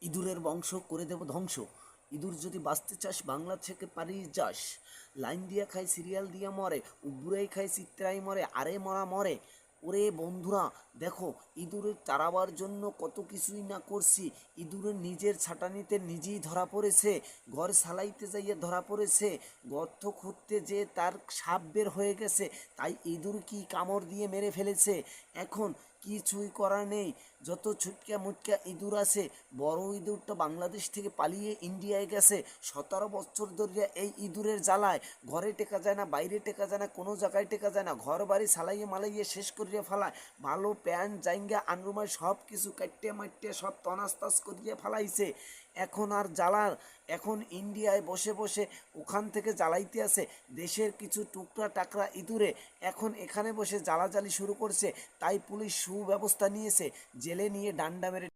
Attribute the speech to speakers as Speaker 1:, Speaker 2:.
Speaker 1: ইঁদুরের বংশ করে দেব ধ্বংস। ইঁদুর যদি বাঁচতে চাস বাংলা থেকে পালিয়ে যাস। লাইন দিয়া খায় সিরিয়াল দিয়া মরে, উবুড়াই খায় চিত্রাই মরে, আরে মরা মরে। ওরে বন্ধুরা দেখো, ইঁদুরের তাড়াবার জন্য কত কিছুই না করছি। ইঁদুরের নিজের ছাটানিতে নিজেই ধরা পড়েছে, ঘর সালাইতে যাইয়ে ধরা পড়েছে, গর্ত খুঁড়তে যে তার সাপ বের হয়ে গেছে, তাই ইঁদুর কি কামড় দিয়ে মেরে ফেলেছে। এখন কিছুই করার নেই, যত ছুটকা মুটকা ইঁদুর আছে, বড় ইঁদুরটা বাংলাদেশ থেকে পালিয়ে ইন্ডিয়ায় গেছে। 17 বছর ধরে এই ইঁদুরের জ্বালায় ঘরে টেকা যায় না, বাইরে টেকা যায় না, কোনো জায়গায় টেকা যায় না, ঘর বাড়ি সালাইয়ে মালাইয়ে শেষ করিয়ে ফেলায়। ভালো প্যান্ট জাইঙ্গা আনরুমায় সব কিছু কাটতে মাটতে সব তনাস্তাস করিয়ে ফেলাইছে। এখন আর জ্বালার, এখন ইন্ডিয়ায় বসে বসে ওখান থেকে জ্বালাইতে আছে দেশের কিছু টুকরা টাকরা ইঁদুরে, এখন এখানে বসে জ্বালাজালি শুরু করছে। তাই পুলিশ সুব্যবস্থা নিয়েছে, জেলে নিয়ে ডান্ডা মেরে